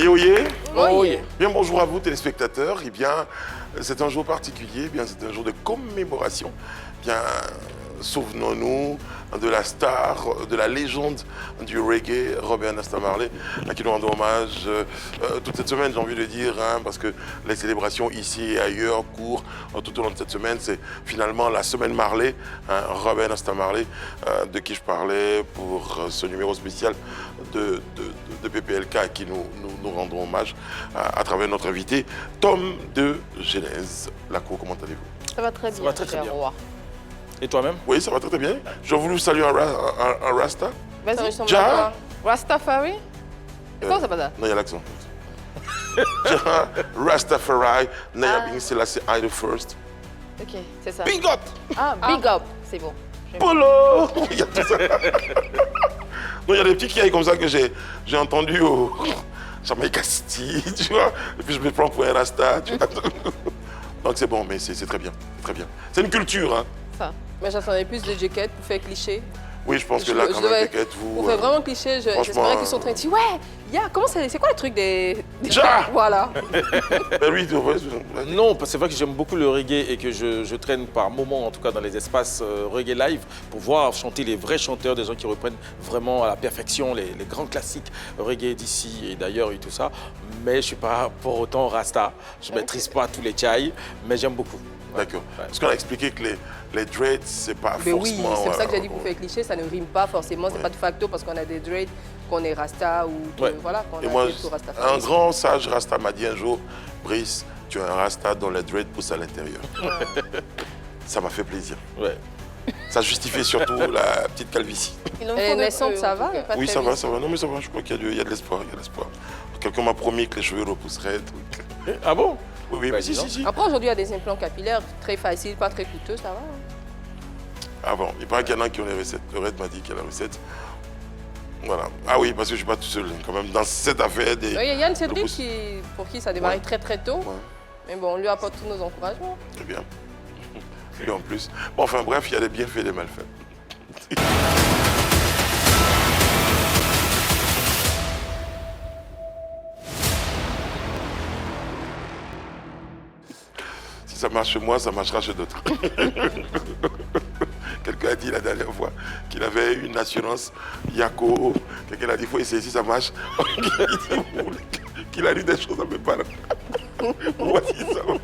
Oyez, oyez. Oui. Bien, bonjour à vous, téléspectateurs. Eh bien, c'est un jour particulier. Eh bien, c'est un jour de commémoration. Eh bien, souvenons-nous de la star, de la légende du reggae, Robert Nesta Marley, à qui nous rendons hommage toute cette semaine, j'ai envie de dire, hein, parce que les célébrations ici et ailleurs courent tout au long de cette semaine. C'est finalement la semaine Marley, hein, Robert Nesta Marley, de qui je parlais pour ce numéro spécial de PPLK à qui nous rendons hommage à travers notre invité, Tom de Genèse. Laco, comment allez-vous? Ça va très bien, Ça va très, très bien. Roi. Et toi-même? Oui, ça va très bien. Je voulais saluer un Rasta. Vas-y, Ja. Rastafari. C'est quoi ça, pas ça? Non, il y a l'accent. Ja, Rastafari, Naya Bing Selassie I the first. Ok, c'est ça. Big up! Ah, big up, c'est bon. Polo! Il y a tout ça. Non, il y a des petits qui aillent comme ça que j'ai entendu au Jamaïca City, tu vois. Et puis je me prends pour un Rasta, tu vois. Donc c'est bon, mais c'est très bien, très bien. C'est une culture, hein. Ça. Mais j'attendais plus de Jacket pour faire cliché. Oui, je pense que là, quand même, t'inquiète, vous... Pour faire vraiment cliché, j'espérais qu'ils sont en train de dire « Ouais, comment c'est quoi le truc des... Ja. Voilà. Ben oui, tu vois, Non, parce que c'est vrai que j'aime beaucoup le reggae et que je traîne par moments, en tout cas dans les espaces reggae live, pour voir chanter les vrais chanteurs, des gens qui reprennent vraiment à la perfection les grands classiques reggae d'ici et d'ailleurs et tout ça. Mais je ne suis pas pour autant Rasta. Je ne maîtrise pas tous les chai, mais j'aime beaucoup. D'accord. Parce qu'on a expliqué que les dreads, c'est pas Mais oui, forcément... c'est pour ça que j'ai dit pour faire cliché, ça ne rime pas forcément, c'est pas de facto parce qu'on a des dreads, qu'on est Rasta ou voilà, qu'on Et a moi, des tout Rasta. un grand sage Rasta m'a dit un jour, Brice, tu es un Rasta dont les dreads poussent à l'intérieur. Ça m'a fait plaisir. Ouais. Ça justifiait surtout la petite calvitie. Et naissante, ça va? Pas Oui, très ça va, vite. ça va. Non, mais ça va, je crois qu'il y a de l'espoir, il y a de l'espoir. Quelqu'un m'a promis que les cheveux repousseraient. Ah bon? Oui, oui, Bah, mais si, dis donc. si, si. Après, aujourd'hui, il y a des implants capillaires très faciles, pas très coûteux, ça va. Ah bon, il paraît qu'il y en a qui ont les recettes. Le Red m'a dit qu'il y a la recette. Voilà. Ah oui, parce que je ne suis pas tout seul, quand même, dans cette affaire des... Il y a Yann Cédric repousse. pour qui ça a démarré Ouais. très très tôt. Ouais, Mais bon, on lui apporte tous nos encouragements. très bien. Et en plus. Bon, enfin bref, il y a des bienfaits et des malfaits. Si ça marche chez moi, ça marchera chez d'autres. Quelqu'un a dit la dernière fois qu'il avait une assurance Yako. Quelqu'un a dit, il faut essayer si ça marche. Qu'il a lu des choses à mes parents. Voici ça marche.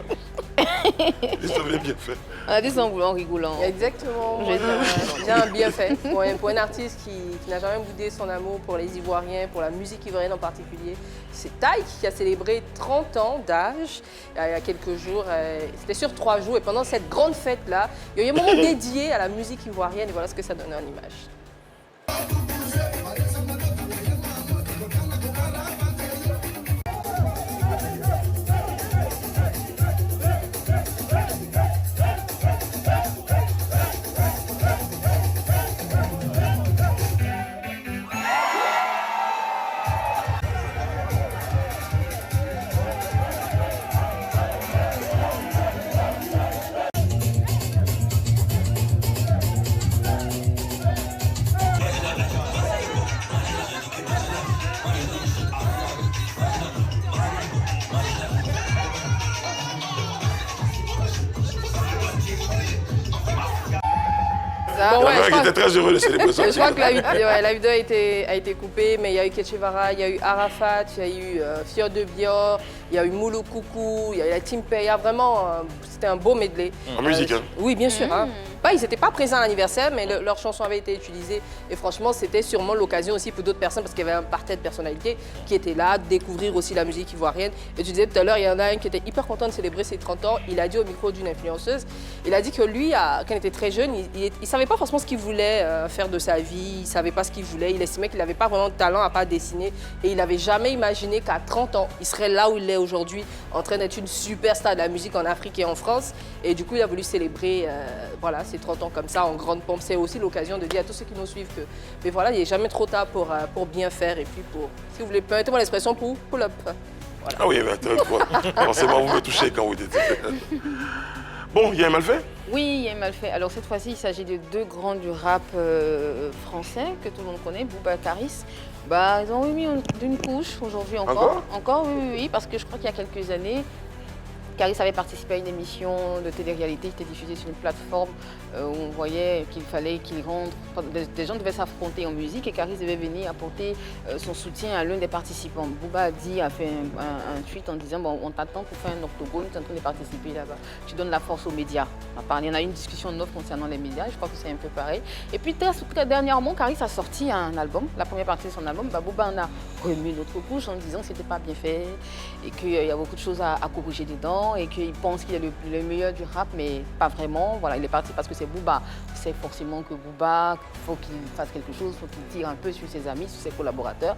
Et ça m'est bien fait. On a des sanglots rigolant. Exactement. J'ai dit- J'ai un bienfait. Pour un artiste qui n'a jamais boudé son amour pour les Ivoiriens, pour la musique ivoirienne en particulier, c'est Taïk qui a célébré 30 ans d'âge il y a quelques jours. C'était sur 3 jours. Et pendant cette grande fête-là, il y a eu un moment dédié à la musique ivoirienne. Et voilà ce que ça donnait en image. Bon, Il y en ouais, a je un qui crois- était très heureux de célébrer ça. Je crois que la vidéo a été coupée, mais il y a eu Ketchevara, il y a eu Arafat, il y a eu Fior de Bior, il y a eu Moulou Koukou, il y a eu la Team Peya. Vraiment, c'était un beau medley. En musique, hein. Oui, bien sûr. Hein. Ils n'étaient pas présents à l'anniversaire, mais leur chanson avait été utilisée. Et franchement, c'était sûrement l'occasion aussi pour d'autres personnes, parce qu'il y avait un parterre de personnalités qui étaient là, de découvrir aussi la musique ivoirienne. Et tu disais tout à l'heure, il y en a un qui était hyper content de célébrer ses 30 ans. Il a dit au micro d'une influenceuse, il a dit que lui, quand il était très jeune, il ne savait pas forcément ce qu'il voulait faire de sa vie, il ne savait pas ce qu'il voulait, il estimait qu'il n'avait pas vraiment de talent à part dessiner. Et il n'avait jamais imaginé qu'à 30 ans, il serait là où il est aujourd'hui, en train d'être une superstar de la musique en Afrique et en France. Et du coup, il a voulu célébrer voilà, ses 30 ans comme ça, en grande pompe. C'est aussi l'occasion de dire à tous ceux qui nous suivent que mais voilà, il n'est jamais trop tard pour bien faire et puis pour, si vous voulez, permettez-moi l'expression, pour pull up. Voilà. Ah oui, mais attends, forcément, vous me touchez quand vous dites. Bon, il y a un mal fait? Oui, il y a mal fait. Alors cette fois-ci, il s'agit de deux grands du rap français que tout le monde connaît, Bouba Karis. Bah, ils ont remis d'une couche aujourd'hui encore. Encore Oui, parce que je crois qu'il y a quelques années, Caris avait participé à une émission de télé-réalité qui était diffusée sur une plateforme où on voyait qu'il fallait qu'il rentre. Des gens devaient s'affronter en musique et Caris devait venir apporter son soutien à l'un des participants. Booba a fait un tweet en disant bon, on t'attend pour faire un octogone, tu es en train de participer là-bas. Tu donnes la force aux médias. Il y en a eu une discussion en off concernant les médias, je crois que c'est un peu pareil. Et puis très dernièrement, Caris a sorti un album, la première partie de son album. Booba en a remis une autre couche en disant que c'était pas bien fait et qu'il y a beaucoup de choses à corriger dedans. Et qu'il pense qu'il est le meilleur du rap, mais pas vraiment. Voilà, il est parti parce que c'est Booba. C'est forcément que Booba, il faut qu'il fasse quelque chose, il faut qu'il tire un peu sur ses amis, sur ses collaborateurs.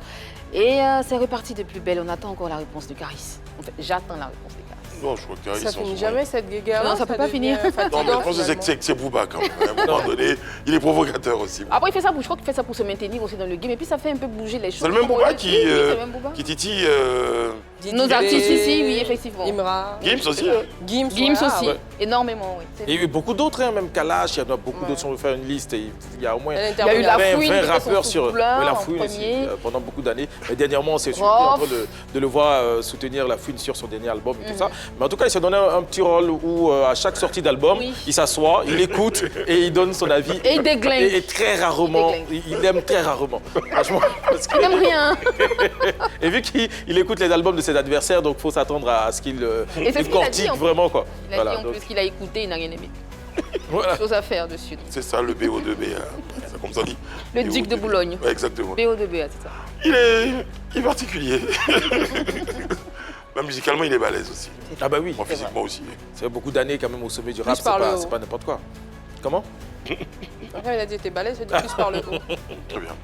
Et c'est reparti de plus belle. On attend encore la réponse de Caris. En fait, j'attends la réponse de Caris. Non, je crois que Caris... Ça finit jamais cette guéguerre. Non, ça peut pas finir. Non, mais je pense que c'est Booba quand même. À un moment donné, il est provocateur aussi. Après, il fait ça je crois qu'il fait ça pour se maintenir aussi dans le game. Et puis, ça fait un peu bouger les choses. C'est le même Booba qui c'est le même Booba. titille... Nos artistes ici, oui, effectivement. Imra. Gims aussi, hein. Gims aussi, énormément, oui. Il y a eu beaucoup d'autres, hein, même Kalash, il y en a beaucoup d'autres, si on veut faire une liste, il y a au moins Il y a eu La Fouine, 20 rappeurs sur La Fouine aussi, pendant beaucoup d'années. Mais dernièrement, on s'est surpris en train de le voir soutenir La Fouine sur son dernier album et tout ça. Mais en tout cas, il s'est donné un petit rôle où à chaque sortie d'album, il s'assoit, il écoute et il donne son avis. Et il déglingue. Et très rarement, il aime très rarement. Franchement, parce que... Il n'aime rien. Et vu qu'il écoute les albums de ses adversaires, donc il faut s'attendre à ce qu'il cortique vraiment, quoi. Il a dit en plus qu'il a écouté, il n'a rien aimé. Voilà. Chose à faire dessus. C'est ça le BO2B, c'est comme ça dit. Le duc de Boulogne. Ouais, exactement. BO2B, c'est ça. Il est particulier. Même musicalement, il est balèze aussi. Ah bah oui. Moi, physiquement aussi. Ça fait beaucoup d'années quand même au sommet du rap, c'est pas n'importe quoi. Comment? Après, il a dit t'es balèze, je dis plus par le haut. Très bien.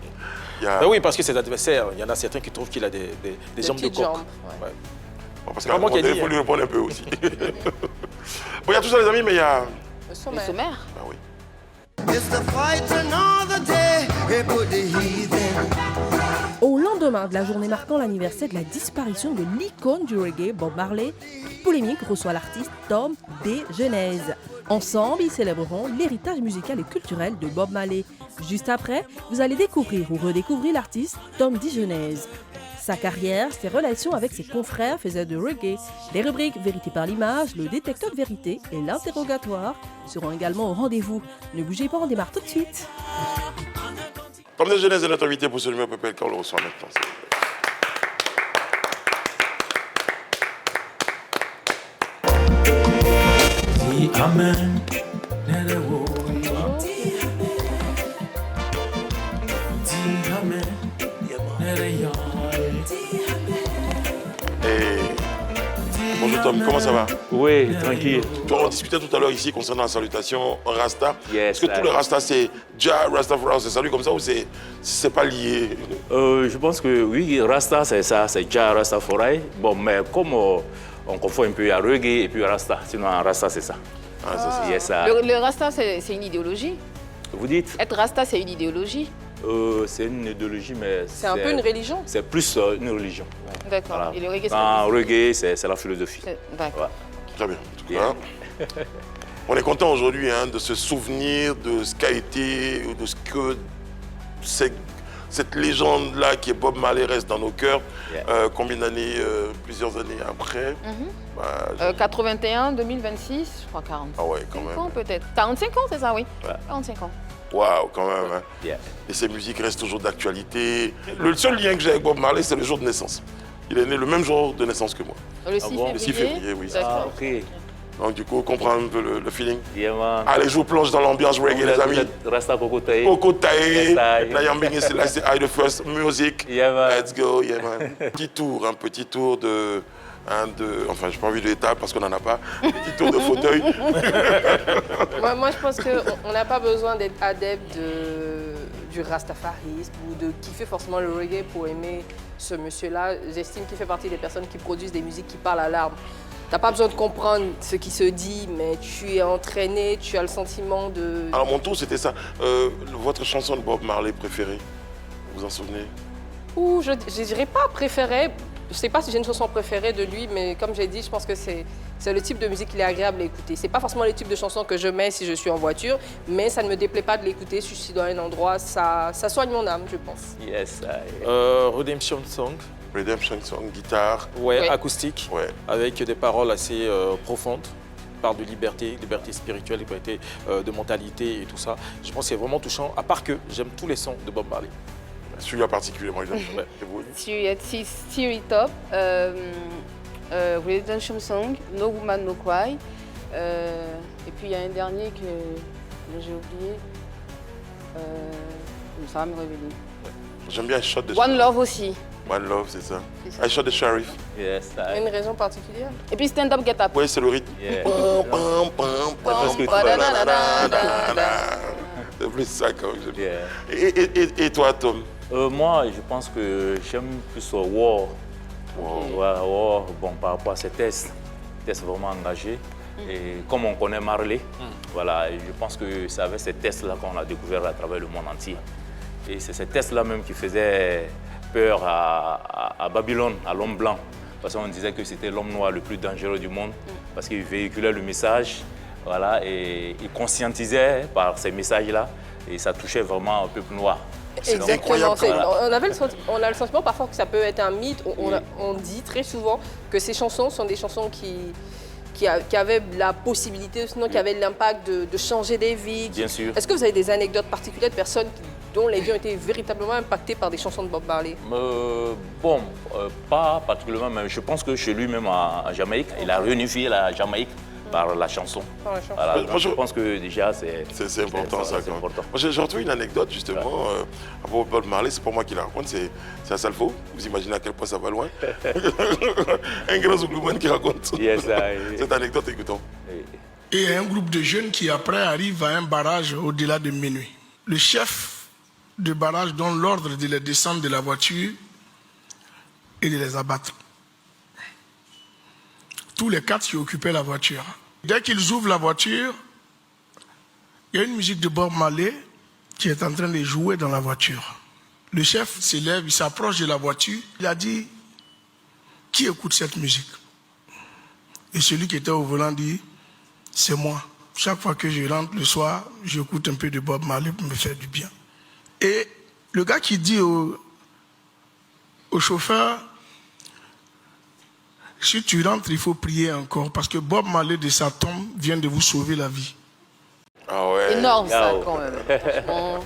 Ben oui, parce que ses adversaires, il y en a certains qui trouvent qu'il a des jambes de coq. Ouais. Bon, parce qu'à un moment donné, il faut lui répondre un peu aussi. Bon, il y a tout ça, les amis, mais il y a... Le sommaire. Ben oui. Au lendemain de la journée marquant l'anniversaire de la disparition de l'icône du reggae, Bob Marley, Polémique reçoit l'artiste Tom D. Genèse. Ensemble, ils célébreront l'héritage musical et culturel de Bob Marley. Juste après, vous allez découvrir ou redécouvrir l'artiste Tom D. Genèse. Sa carrière, ses relations avec ses confrères faisaient de reggae. Les rubriques Vérité par l'image, le détecteur de vérité et l'interrogatoire seront également au rendez-vous. Ne bougez pas, on démarre tout de suite. Tom D. Genèse est notre invité pour ce numéro PPLK, on le reçoit maintenant. Amen. Bonjour Tom, comment ça va? Oui, tranquille. On discutait tout à l'heure ici concernant la salutation Rasta. Yes, Est-ce que tout le Rasta c'est Jah Rastafari, c'est salut comme ça ou c'est pas lié? Je pense que oui, Rasta c'est ça, c'est Jah Rastafari. Bon, mais comme on confond un peu à reggae et puis Rasta, sinon Rasta c'est ça. Ah, ça, Yes, Le Rasta, c'est une idéologie. Vous dites? Être Rasta, c'est une idéologie. C'est une idéologie, mais c'est un peu une religion. C'est plus une religion. D'accord. Voilà. Et le reggae, c'est la philosophie. D'accord. Ouais. très bien. En tout cas, on est content aujourd'hui de se souvenir de ce qu'a été, de ce que cette légende-là qui est Bob Marley reste dans nos cœurs. Yeah. Combien d'années, plusieurs années après 81, 2026, je crois 40. Ah ouais, quand 5 même. ans peut-être. 45 ans, c'est ça, oui. Ouais. 45 ans. Waouh, quand même. Hein. Yeah. Et ces musiques restent toujours d'actualité. Le seul lien que j'ai avec Bob Marley, c'est le jour de naissance. Il est né le même jour de naissance que moi. Le 6 bon février. Le 6 février, oui. Ah, D'accord. ok. Donc du coup, on comprend un peu le feeling. Yeah, man. Allez, je vous plonge dans l'ambiance reggae, les amis. Rasta Kokotaï. Coco Tae, Yes, I. Nayambing, c'est I the First Music. Yeah, man. Let's go, yeah man. Un petit tour de... enfin, j'ai pas envie de l'étape parce qu'on n'en a pas. Un petit tour de fauteuil. Moi, je pense qu'on n'a pas besoin d'être adepte du rastafarisme ou de kiffer forcément le reggae pour aimer ce monsieur-là. J'estime qu'il fait partie des personnes qui produisent des musiques qui parlent à l'âme. T'as pas besoin de comprendre ce qui se dit, mais tu es entraîné, tu as le sentiment de... Alors mon tour, c'était ça. Votre chanson de Bob Marley préférée, vous vous en souvenez? Ou je dirais pas préférée. Je sais pas si j'ai une chanson préférée de lui, mais comme j'ai dit, je pense que c'est c'est le type de musique qui est agréable à écouter. C'est pas forcément le type de chanson que je mets si je suis en voiture, mais ça ne me déplaît pas de l'écouter si je suis dans un endroit. Ça soigne mon âme, je pense. Yes. Redemption Song, Redemption Song, guitare. ouais, Oui. acoustique, Ouais. avec des paroles assez profondes. Parle de liberté spirituelle, liberté de mentalité et tout ça. Je pense que c'est vraiment touchant, à part que j'aime tous les sons de Bob Marley. Celui-là particulièrement, j'aime. Ouais. Et vous? Il y a Theory Top, Redemption Song, No Woman No Cry. Et puis il y a un dernier que j'ai oublié. Ça va me révéler. J'aime bien Shot de One Love aussi. One Love, c'est ça. C'est ça. I Shot the Sheriff. Yes. Il y a une raison particulière? Et puis Stand Up Get Up. Oui, c'est le rythme. Yeah. Pam, pam, pam, Parce que- c'est plus ça quand même. Yeah. Et toi, Tom? Moi, je pense que j'aime plus War. War, bon, par rapport à ces tests vraiment engagés. Et comme on connaît Marley, voilà, et je pense que c'est avec ces tests-là qu'on a découvert à travers le monde entier. Et c'est ces tests-là même qui faisaient peur à Babylone, à l'homme blanc. Parce qu'on disait que c'était l'homme noir le plus dangereux du monde, parce qu'il véhiculait le message, voilà, et il conscientisait par ces messages-là, et ça touchait vraiment un peuple noir. Exactement. incroyable. On a le sentiment parfois que ça peut être un mythe. On dit très souvent que ces chansons sont des chansons qui avaient la possibilité, sinon qui avaient l'impact de changer des vies. Bien sûr. Est-ce que vous avez des anecdotes particulières de personnes dont les vies ont été véritablement impactées par des chansons de Bob Marley? Bon, pas particulièrement, mais je pense que chez lui, même en Jamaïque, il a réunifié la Jamaïque par la chanson. Par la chanson. Voilà, Moi, donc je pense que déjà, c'est important ça. c'est Quand même. important. Moi, j'ai retrouvé une anecdote justement à propos de Bob Marley, c'est pas moi qui la raconte, c'est à Salfo. Vous imaginez à quel point ça va loin. Un grand Zouglouman qui raconte Yes, cette anecdote, écoutons. Et il y a un groupe de jeunes qui après arrivent à un barrage au-delà de minuit. Le chef de barrage donne l'ordre de les descendre de la voiture et de les abattre. Tous les quatre qui occupaient la voiture. Dès qu'ils ouvrent la voiture, il y a une musique de Bob Marley qui est en train de jouer dans la voiture. Le chef s'élève, il s'approche de la voiture. Il a dit, qui écoute cette musique? Et celui qui était au volant dit, c'est moi. Chaque fois que je rentre le soir, j'écoute un peu de Bob Marley pour me faire du bien. Et le gars qui dit au chauffeur, si tu rentres, il faut prier encore, parce que Bob Marley de sa tombe vient de vous sauver la vie. Ah ouais. Énorme ça Wow. quand même. Franchement,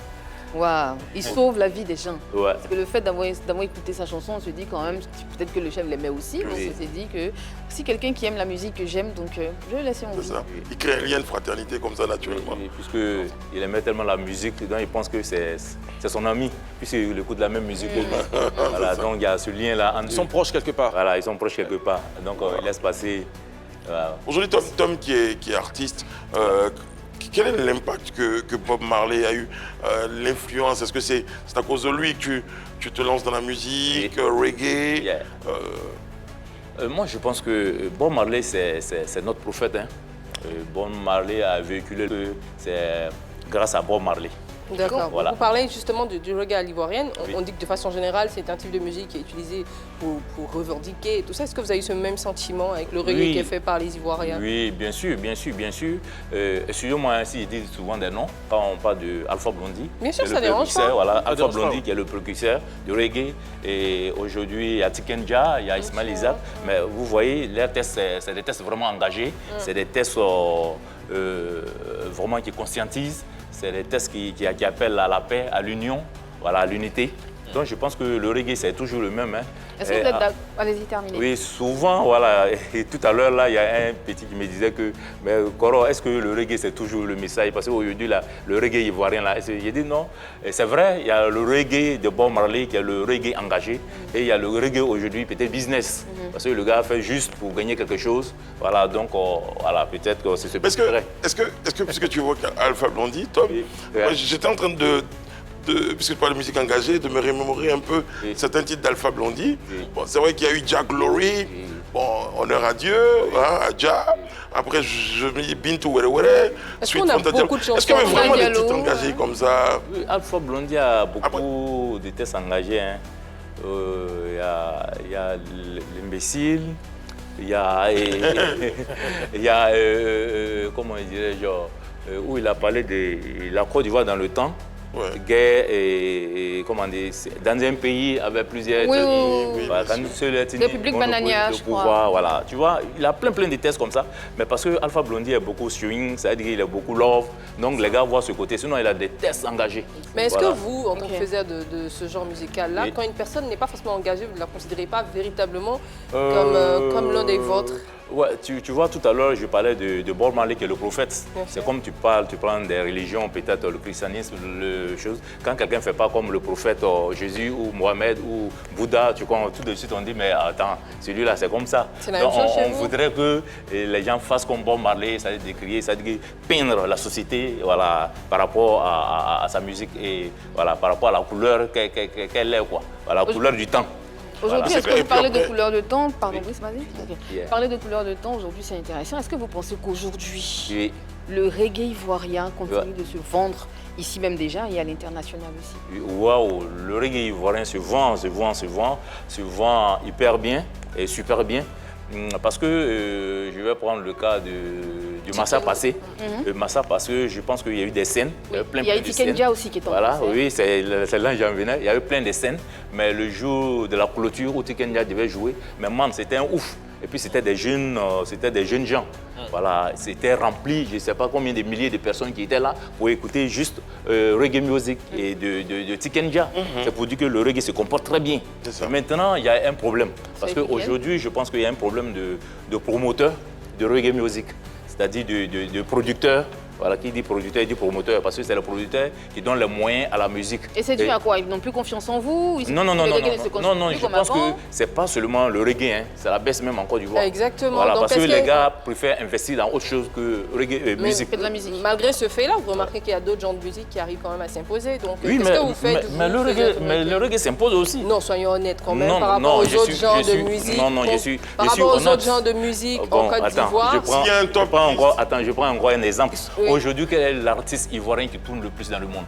waouh. Il sauve la vie des gens. Ouais. Parce que le fait d'avoir écouté sa chanson, on se dit quand même, peut-être que le chef l'aimait aussi, donc Oui. on s'est dit que si quelqu'un qui aime la musique que j'aime, donc je vais le laisser en C'est vie. ça. Il crée un lien de fraternité comme ça naturellement. Puisqu'il aimait tellement la musique, donc il pense que c'est son ami, puisqu'il écoute la même musique que lui. Voilà, donc il y a ce lien-là entre Ils sont eux. proches quelque part. Voilà, ils sont proches quelque part. Donc il laisse passer. Voilà. Aujourd'hui, Tom qui est artiste, quel est l'impact que Bob Marley a eu, l'influence? Est-ce que c'est à cause de lui que tu te lances dans la musique, reggae? Yeah. Moi, je pense que Bob Marley, c'est notre prophète. Hein. Bob Marley a véhiculé que c'est grâce à Bob Marley. D'accord. Voilà. Vous parlez justement du reggae à l'ivoirienne. Oui. On dit que de façon générale, c'est un type de musique qui est utilisé pour revendiquer et tout ça. Est-ce que vous avez eu ce même sentiment avec le reggae Oui. qui est fait par les Ivoiriens? Oui, bien sûr, bien sûr, bien sûr. Excusez-moi ainsi, je dis souvent des noms quand on parle de Alpha Blondy. Bien sûr, qui est ça le dérange précurseur, pas. Voilà, Ça Alpha dérange pas, Blondy oui. qui est le précurseur du reggae. Et aujourd'hui, il y a Tikenja, il y a Ismaël Isaac. Mais vous voyez, les tests, c'est des tests vraiment engagés. C'est des tests vraiment qui conscientisent. C'est des tests qui appellent à la paix, à l'union, voilà, à l'unité. Donc je pense que le reggae, c'est toujours le même. Hein. Est-ce que vous êtes d'accord? Allez-y, terminez. Oui, souvent, voilà. Et tout à l'heure, là, il y a un petit qui me disait que, mais Koro, est-ce que le reggae, c'est toujours le message? Parce qu'aujourd'hui, là, le reggae ivoirien, là, j'ai dit non. Et c'est vrai, il y a le reggae de Bob Marley, qui est le reggae engagé. Et il y a le reggae aujourd'hui, peut-être business. Parce que le gars fait juste pour gagner quelque chose. Voilà, donc, voilà, peut-être que c'est ce Est-ce que, puisque tu vois Alpha Blondy, Tom, Oui. moi, j'étais en train puisque tu parles de musique engagée, de me remémorer un peu Oui. certains titres d'Alpha Blondy. Oui. Bon, c'est vrai qu'il y a eu Jack Glory, bon, honneur à Dieu, hein, à Jah. Après, je me dis Bintou Were Were. Est-ce qu'on a beaucoup de Est-ce qu'il y avait chansons vraiment des Diallo, titres engagés comme ça? Oui, Alpha Blondy a beaucoup de tests engagés. Hein. Il y a l'imbécile, il y a, comment il dirait, genre, où il a parlé de la Côte d'Ivoire dans le temps. Ouais. Guerre et comment dire, dans un pays avec plusieurs ethnies, voilà, quand une seule ethnie, République bananière, le je crois. pouvoir, voilà. Tu vois, il a plein de tests comme ça, mais parce que Alpha Blondy est beaucoup swing, ça veut dire qu'il est beaucoup love, donc les gars voient ce côté, sinon il a des tests engagés. Mais est-ce Voilà. que vous, en tant que faiseur de ce genre musical-là, Oui. quand une personne n'est pas forcément engagée, vous ne la considérez pas véritablement comme l'un des vôtres? Ouais, tu vois, tout à l'heure, je parlais de Bob Marley qui est le prophète. Bien C'est sûr. comme tu prends des religions, peut-être le christianisme, le chose. Quand quelqu'un ne fait pas comme le prophète Jésus ou Mohamed ou Bouddha, tu vois, tout de suite on dit, mais attends, celui-là, c'est comme ça. C'est la même Donc, chose chez on vous? voudrait que les gens fassent comme Bob Marley, c'est-à-dire décrier, c'est-à-dire peindre la société, voilà, par rapport à sa musique et voilà, par rapport à la couleur qu'elle est, quoi. Voilà, la couleur du temps. Aujourd'hui, Voilà. est-ce que vous parlez de après- couleur de temps? Pardon, Oui. Brice, vas-y. Ok. Yeah. Parler de couleur de temps, aujourd'hui, c'est intéressant. Est-ce que vous pensez qu'aujourd'hui, Et le reggae ivoirien continue Ouais. de se vendre, ici même déjà, et à l'international aussi? waouh, le reggae ivoirien se vend hyper bien et super bien. Parce que je vais prendre le cas du Massa Passé. Le Massa Passé, je pense qu'il y a eu des scènes. Il y a plein eu de Tikenja scènes. aussi qui est en Voilà, concert. oui, c'est là que j'en venais. Il y a eu plein de scènes. Mais le jour de la clôture où Tikenja devait jouer, mais man, c'était un ouf. Et puis c'était des jeunes gens. Voilà, c'était rempli, je ne sais pas combien de milliers de personnes qui étaient là pour écouter juste reggae music et de Tikenja. C'est pour dire que le reggae se comporte très bien. C'est ça. Maintenant, il y a un problème. Parce C'est lequel? qu'aujourd'hui, je pense qu'il y a un problème de promoteurs de reggae music, c'est-à-dire de producteurs. Voilà, qui dit producteur, il dit promoteur, parce que c'est le producteur qui donne les moyens à la musique. Et c'est dû à quoi? Ils n'ont plus confiance en vous? Non, Le reggae ne se construit plus je comme pense que avant? c'est pas seulement le reggae, hein, c'est la baisse même en Côte d'Ivoire. Exactement. Voilà, Donc, parce que est-ce les que- gars préfèrent investir dans autre chose que reggae Mais- musique. Que de la musique. Malgré ce fait-là, vous remarquez qu'il y a d'autres genres de musique qui arrivent quand même à s'imposer. Donc, Oui, qu'est-ce mais, que vous faites mais vous, le faiseur reggae, de mais le reggae s'impose aussi. Non, soyons honnêtes quand même, Non, par rapport non, aux je autres suis- genres je suis- de musique. non, non, je donc, suis- par je suis rapport aux honnête. autres genres de musique Bon, en Côte attends, d'Ivoire. je prends, S'il y a un top je prends encore un exemple. Oui. Aujourd'hui, quel est l'artiste ivoirien qui tourne le plus dans le monde?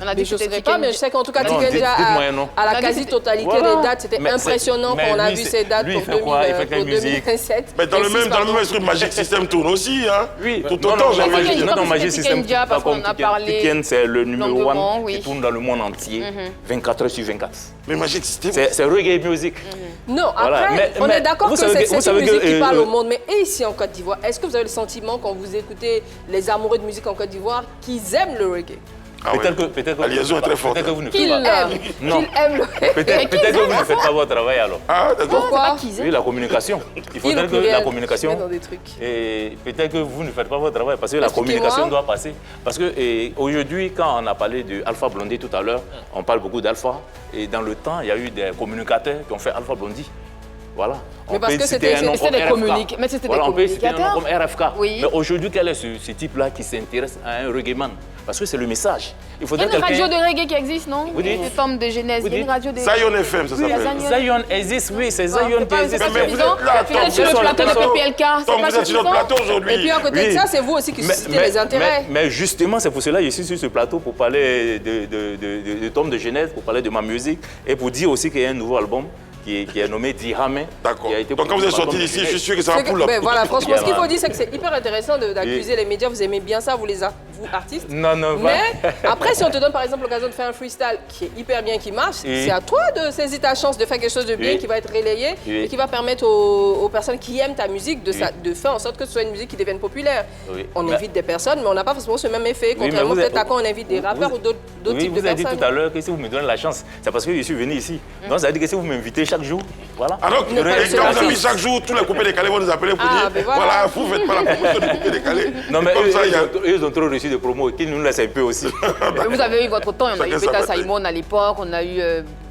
On a Mais dit je ne que c'était saurais pas, mais je Tikenja. sais qu'en tout cas, Non, Tikenja, dites-moi un nom. à On a la dit quasi-totalité Voilà. des dates, c'était Mais impressionnant mais quand on a lui, vu c'est- ces dates lui, pour il fait quoi? Il fait quelle musique? 2027. Mais dans le 26, même pardon. esprit, Magic System tourne aussi, hein. Oui, Tout non, autant, non, j'ai envie de Magic- dire. non, comme Magic c'était System, Tikenja, parce pas comme qu'on a Tiken. parlé Tiken, c'est le numéro longuement, 1 oui. qui tourne dans le monde entier, 24 heures sur 24. Mais Magic System, C'est reggae music. Non, Voilà, après, mais- on mais est d'accord vous que savez c'est vous savez une musique qui parle que, au monde, mais et ici en Côte d'Ivoire, est-ce que vous avez le sentiment quand vous écoutez les amoureux de musique en Côte d'Ivoire qu'ils aiment le reggae? ah ouais. Peut-être que La liaison est très forte. peut-être que vous ne Qu'ils faites pas. aiment, Non. qu'ils aiment le reggae. Peut-être que vous ne faites pas votre travail alors. Ah, d'accord. Pourquoi? Oui, la communication. Il Qu'ils faudrait au que la pluriel, communication. je mets dans des trucs. Et peut-être que vous ne faites pas votre travail parce que la Expliquez-moi. communication doit passer. Parce que aujourd'hui, quand on a parlé de Alpha Blondy tout à l'heure, on parle beaucoup d'Alpha. Et dans le temps, il y a eu des communicateurs qui ont fait Alpha Blondy. Voilà. Mais parce peut que citer un nom c'était comme des RFK. mais c'était Voilà, des on peut citer un nom communicateurs. comme RFK. Oui. Mais aujourd'hui, quel est ce type-là qui s'intéresse à un reggaeman? Parce que c'est le message. Il Il y a faudrait une radio de quelqu'un... reggae qui existe, non? Vous dites? Le Temple de Genèse. Vous Il y a une dites? radio de... Zion FM, ça Oui, s'appelle. Zion existe, oui, c'est Zion C'est qui pas existe. Mais vous suffisant. êtes là, Vous êtes sur le Tom, plateau de Tom, PPLK. Tom, C'est pas vous êtes sur notre suffisant. plateau aujourd'hui. Et puis à côté de ça, c'est vous aussi qui suscitez les intérêts. Mais justement, c'est pour cela que je suis sur ce plateau pour parler de Tom de Genève, pour parler de ma musique et pour dire aussi qu'il y a un nouveau album qui est nommé Dihamé. D'accord. Donc quand vous êtes sorti d'ici, je suis sûr que ça va C'est que- pull-up. ben voilà, franchement, ce qu'il faut Voilà. dire, c'est que c'est hyper intéressant d'accuser les médias. Vous aimez bien ça, vous artistes. Non, non, Mais après, si on te donne par exemple l'occasion de faire un freestyle qui est hyper bien, qui marche, Oui. c'est à toi de saisir ta chance de faire quelque chose de bien Oui. qui va être relayé Oui. et qui va permettre aux personnes qui aiment ta musique Oui. de faire en sorte que ce soit une musique qui devienne populaire. Oui. On Mais- invite des personnes, mais on n'a pas forcément ce même effet, mais contrairement vous peut-être êtes- à quand on invite des rappeurs ou d'autres Oui, types de vous avez dit personnes. tout à l'heure que si vous me donnez la chance, c'est parce que je suis venu ici. Donc ça veut dire que si vous m'invitez chaque jour, voilà. Alors, Ne pas et laisser quand la vous avez piste. chaque jour, tous les coupés décalés vont nous appeler pour Ah, dire ben voilà. voilà, vous faites pas la promotion de coupés décalés. Non, mais Comme eux, ça, il y a. ils ont trop reçu des promos qui nous laissent un peu aussi. Mais vous avez eu votre temps. On a eu Chacun sa Beta bataille. Simon à l'époque. On a eu...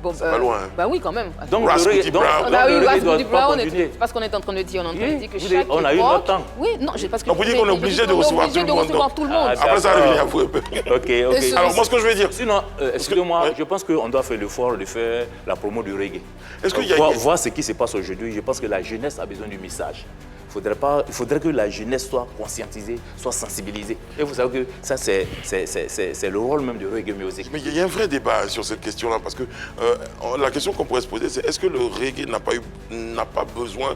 pas loin, hein. Bah oui, quand même. Donc Ras le reggae, Booty donc, Brown. donc, On a le eu reggae Ras doit Booty pas Brown, continuer. c'est parce qu'on est en train de dire, on est en train de dire que Vous chaque dites, on a eu époque- notre temps. Oui, non, j'ai parce que... Donc, vous dites qu'on est obligé de recevoir tout le monde, On est obligé de recevoir donc. tout le monde. Ah, Après, ça va d'accord. revenir à vous un peu. Ok, ok. ce- Alors, moi, ce que je veux dire, Sinon, excusez-moi, Ouais. je pense qu'on doit faire l'effort de faire la promo du reggae. Est-ce qu'il y a- Voir ce qui se passe aujourd'hui, je pense que la jeunesse a besoin du message. il faudrait que la jeunesse soit conscientisée, soit sensibilisée. Et vous savez que ça, c'est le rôle même du reggae music. Mais il y a un vrai débat sur cette question-là, parce que la question qu'on pourrait se poser, c'est est-ce que le reggae n'a pas besoin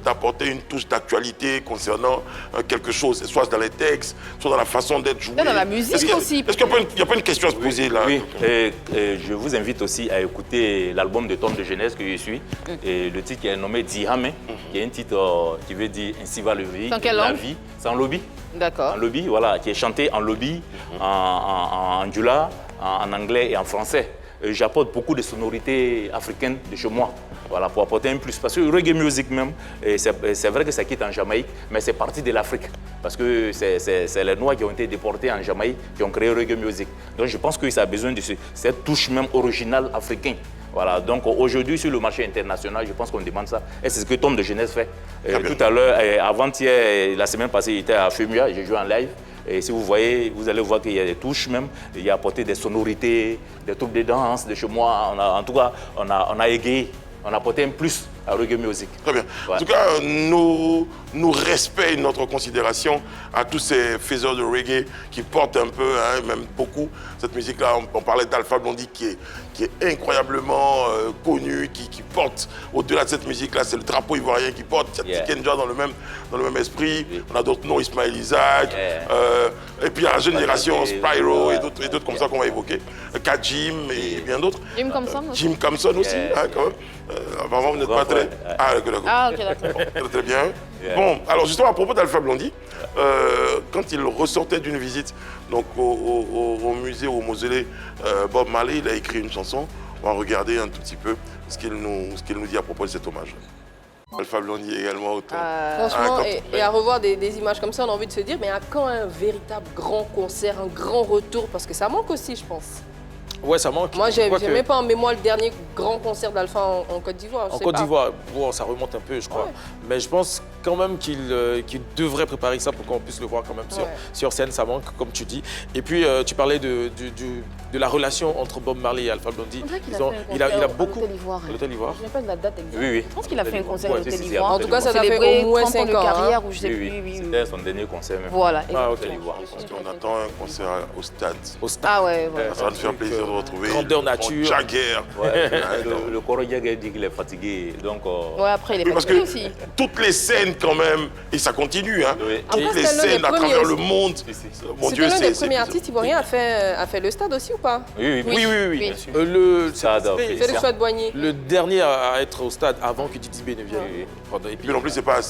d'apporter une touche d'actualité concernant quelque chose, soit dans les textes, soit dans la façon d'être joué. Dans la musique aussi. Est-ce qu'il n'y a pas une question à se poser là? Oui, et je vous invite aussi à écouter l'album de Tom de Jeunesse que je suis. Et le titre qui est nommé Dihame, qui est un titre qui veut dire Ainsi va le vie. Dans quelle langue? C'est en lobby. D'accord. En lobby, voilà, qui est chanté en lobby, en djula, en anglais et en français. J'apporte beaucoup de sonorités africaines de chez moi, voilà, pour apporter un plus. Parce que le reggae music même, c'est vrai que ça quitte en Jamaïque, mais c'est parti de l'Afrique. Parce que c'est les Noirs qui ont été déportés en Jamaïque qui ont créé le reggae music. Donc je pense que ça a besoin de cette touche même originale africaine. Voilà, donc aujourd'hui sur le marché international, je pense qu'on demande ça. Et c'est ce que Tom de Jeunesse fait. Tout à l'heure, avant-hier, la semaine passée, il était à Femua, j'ai joué en live. Et si vous voyez, vous allez voir qu'il y a des touches même, il y a apporté des sonorités, des troupes de danse de chez moi. En tout cas, on a égayé, on a apporté un plus à reggae music. Très bien. Ouais. En tout cas, nous respect notre considération à tous ces faiseurs de reggae qui portent un peu, même beaucoup, cette musique-là. On parlait d'Alpha Blondy qui est incroyablement connu, qui porte au-delà de cette musique-là, c'est le drapeau ivoirien qui porte. Il y a Tikenja dans le même esprit. Oui. On a d'autres noms, Ismaël Isaac. Et puis il y a la génération Spyro et d'autres comme ça qu'on va évoquer. Kajim et bien d'autres. Jim Kamson aussi. Jim Kamson aussi, quand même. Avant, vous n'êtes pas très... Ah, d'accord. Ah, ok, d'accord. Très bien. Bon, alors justement, à propos d'Alpha Blondy, quand il ressortait d'une visite donc, au musée, au mausolée Bob Marley, il a écrit une chanson. On va regarder un tout petit peu ce qu'il nous dit à propos de cet hommage. Alpha Blondy également autant. Franchement, et à revoir des images comme ça, on a envie de se dire, mais à quand un véritable grand concert, un grand retour? Parce que ça manque aussi, je pense. Ouais, ça manque. Moi, j'ai même pas en mémoire le dernier grand concert d'Alpha en Côte d'Ivoire. En Côte d'Ivoire, bon, ça remonte un peu, je crois. Ouais. Mais je pense quand même qu'il devrait préparer ça pour qu'on puisse le voir quand même sur scène. Ça manque, comme tu dis. Et puis, tu parlais de la relation entre Bob Marley et Alpha Blondy. Il a beaucoup. L'Hôtel Ivoire. Je n'ai pas de la date exacte. Oui. Je pense qu'il a fait un concert à l'Hôtel Ivoire. En tout cas, ça a fait au moins 5 ans. De carrière, ou je sais plus. C'était son dernier concert même. Voilà. L'Hôtel Ivoire. Parce qu'on attend un concert au stade. Ah ouais, voilà. Ça va nous faire plaisir de retrouver. Grandeur nature. Jagger. Le Coro Jagger dit qu'il est fatigué. Donc, ouais, après, il est parce fatigué que aussi. Toutes les scènes, quand même, et ça continue, hein. Oui. Toutes les scènes à travers le monde. Mon Dieu, c'est l'un des premiers artistes ivoiriens a fait le stade aussi ou pas? Oui. Bien sûr. Le choix de Boigny. Le dernier à être au stade avant que Didi B ne vienne. Et puis non plus, c'est pas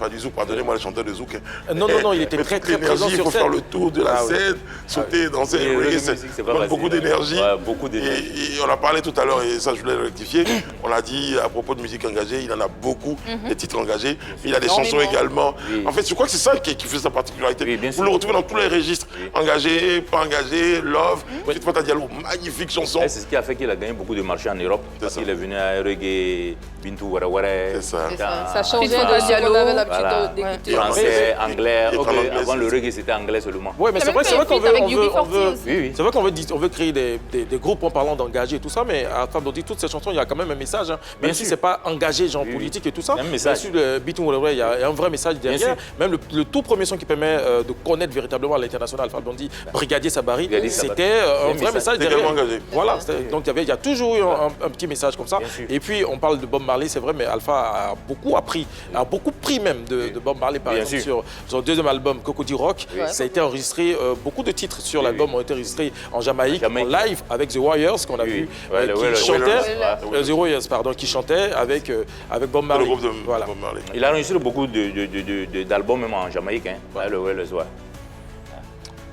du zouk. Pardonnez-moi les chanteurs de zouk. Non, il était très présent sur scène. Il faut faire le tour de la scène, sauter, danser. C'est beaucoup d'énergie. Et on a parlé tout à l'heure, et ça je voulais le rectifier. On l'a dit à propos de musique engagée, il en a beaucoup, des titres engagés. Il a des chansons également. En fait, je crois que c'est ça qui fait sa particularité. Vous le retrouvez dans tous les registres. Engagé, pas engagé, love. Petite Fata Diallo, magnifique chanson. C'est ce qui a fait qu'il a gagné beaucoup de marchés en Europe. Parce qu'il est venu à reggae, Bintou, Waraware. C'est ça. Ça changeait de ce qu'on avait l'habitude d'écouter. Français, anglais. Avant le reggae, c'était anglais seulement. Oui, mais c'est vrai qu'on veut veut créer des groupes en parlant d'engagé et tout ça, mais à Alpha Blondy, toutes ces chansons, il y a quand même un message. Même si c'est pas engagé, genre politique et tout ça. Un message. Sur le Beat Waraware, il y a un vrai message derrière. Même le tout premier son qui permet de connaître véritablement à l'international Alpha Blondy, Brigadier Sabari, c'était un vrai message derrière. Voilà, donc il y a toujours eu un petit message comme ça. Et puis on parle de Bob Marley, c'est vrai, mais Alpha a beaucoup appris, a beaucoup pris même de Bob Marley, par exemple, sur son deuxième album, Cocody Rock. Ça a été enregistré, beaucoup de titres sur l'album ont été enregistrés en Jamaïque, en live, avec The Warriors, qu'on a vu, qui chantait, The Warriors, pardon, qui chantait avec Bob Marley. Le groupe de Bob Marley. Il a enregistré beaucoup d'albums même en Jamaïque, le Warriors, ouais.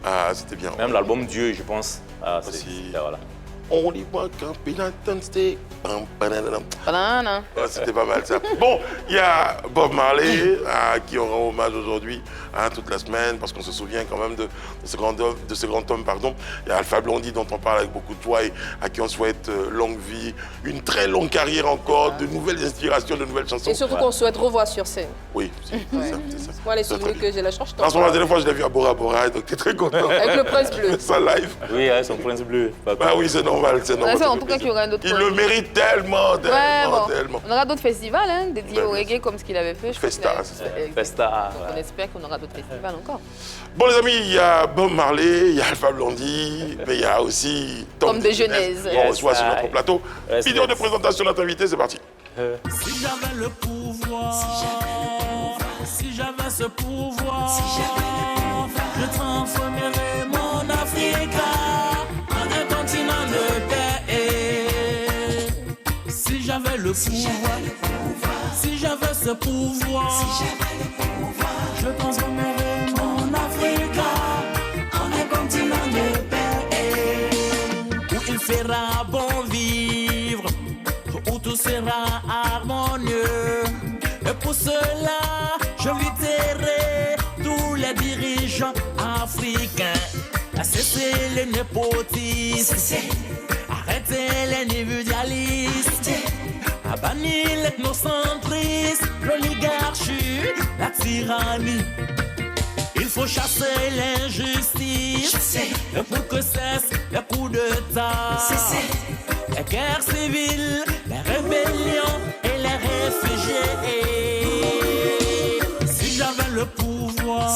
Ah, c'était bien. Même l'album Dieu, je pense. Ah, voilà. Only one can stay. Banana. C'était pas mal ça. Bon, il y a Bob Marley qui on rend hommage aujourd'hui hein, toute la semaine, parce qu'on se souvient quand même de ce grand homme, pardon. Il y a Alpha Blondy dont on parle avec beaucoup de joie et à qui on souhaite longue vie, une très longue carrière encore, de nouvelles inspirations, de nouvelles chansons. Et surtout qu'on souhaite revoir sur scène. Oui, c'est ça. Moi, les souvenirs que j'ai la chance, je En ce moment, la dernière fois, je l'ai vu à Bora Bora, donc tu es très content. Avec le Prince Bleu. Ça live. Oui, avec son prince bleu. Bah oui, c'est normal, c'est normal. En tout cas, qu'il y aura d'autres. Il le mérite tellement, tellement. On aura d'autres festivals dédiés au reggae comme ce qu'il avait fait. Festa, c'est ça. Festa. Donc on espère qu'on aura d'autres festivals encore. Bon les amis, il y a Bob Marley, il y a Alpha Blondy, mais il y a aussi Tom de Genèse. On reçoit sur notre plateau. Yes, Vidéo yes. de présentation de notre invité, c'est parti. Si j'avais le pouvoir, si j'avais ce pouvoir, je transformerais mon Afrique en un continent de paix. Si j'avais le pouvoir, si j'avais ce pouvoir, je transformerais mon Afrique en un continent de paix. Où il fera bon vivre, où tout sera harmonieux. Et pour cela, je inviterai tous les dirigeants africains à cesser les népotismes, arrêter l'individualisme, à bannir l'ethnocentrisme, l'oligarchie, la tyrannie. Il faut chasser l'injustice et pour que cessent les coups d'État, les guerres civiles, les rébellions et les réfugiés. Si j'avais le pouvoir,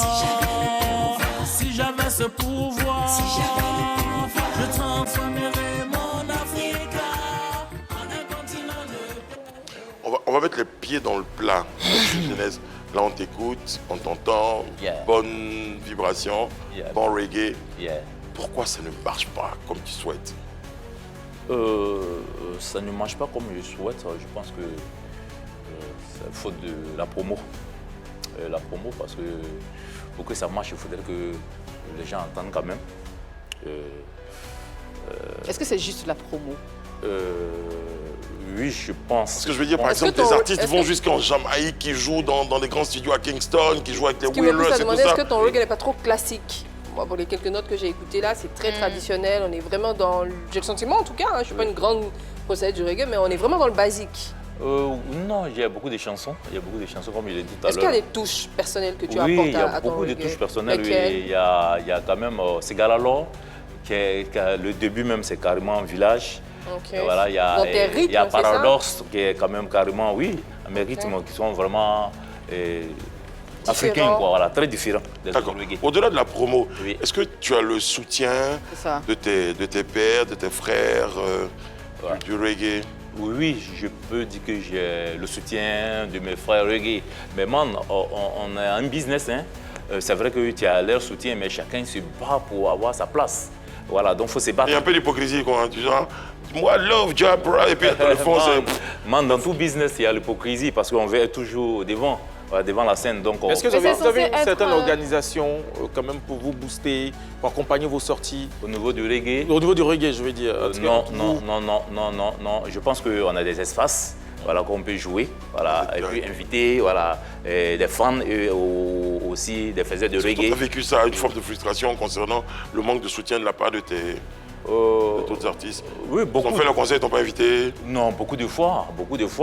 si j'avais ce pouvoir, je transformerais mon Afrique en un continent de... On va mettre les pieds dans le plat. Genèse. Là, on t'écoute, on t'entend, Yeah. bonne vibration, Yeah. bon reggae. Yeah. Pourquoi ça ne marche pas comme tu souhaites? Ça ne marche pas comme je souhaite. Je pense que c'est faute de la promo. La promo, parce que pour que ça marche, il faudrait que les gens entendent quand même. Est-ce que c'est juste la promo? Oui, je pense. Parce que je veux dire, par Est-ce que exemple, des ton- artistes est-ce vont que- jusqu'en Jamaïque, qui jouent dans des grands studios à Kingston, qui jouent avec les Ce qui me pousse Wheelers à et tout demander, ça. est-ce que ton reggae n'est pas trop classique? Moi, pour les quelques notes que j'ai écoutées là, c'est très traditionnel. On est vraiment dans... J'ai le sentiment, en tout cas, je ne suis pas une grande procédure du reggae, mais on est vraiment dans le basique. Non, il y a beaucoup de chansons. Il y a beaucoup de chansons, comme je l'ai dit tout à l'heure. Est-ce qu'il y a des touches personnelles que tu Oui, apportes il y a à ton beaucoup de reggae? touches personnelles. Oui. Lesquelles? Il y a quand même Segalalor, le début même, c'est carrément un village. Ok. Et voilà, il y a, Dans tes rythmes, il y a c'est ça? Paradoxe, qui est quand même carrément, oui, mes rythmes qui sont vraiment africains, quoi, voilà, très différents des autres D'accord. reggae. Au-delà de la promo, Oui. est-ce que tu as le soutien C'est ça. de tes pères, de tes frères, Ouais. du reggae? Oui, je peux dire que j'ai le soutien de mes frères reggae. Mais man, on a un business, hein. C'est vrai que tu as leur soutien, mais chacun se bat pour avoir sa place. Voilà, donc il faut se battre. Il y a un peu d'hypocrisie, quoi. Du genre, moi, love, Jabra, et puis dans le fond, c'est... Man, dans tout business, il y a l'hypocrisie parce qu'on veut être toujours devant, voilà, devant la scène. Donc, Est-ce que vous Mais avez, c'est vous avez censé une certaine être, organisation quand même pour vous booster, pour accompagner vos sorties? au niveau du reggae, Au niveau du reggae, je veux dire. En tout cas, non, vous- non. Je pense qu'on a des espaces, voilà, qu'on peut jouer, voilà, et puis inviter, voilà, des fans et aussi des faiseurs de Tu as reggae. vécu ça, une forme de frustration concernant le manque de soutien de la part de d'autres artistes? Oui, Ils beaucoup. ont fait le concert, ils t'ont pas invité? Non, beaucoup de fois. Pourquoi tu Et penses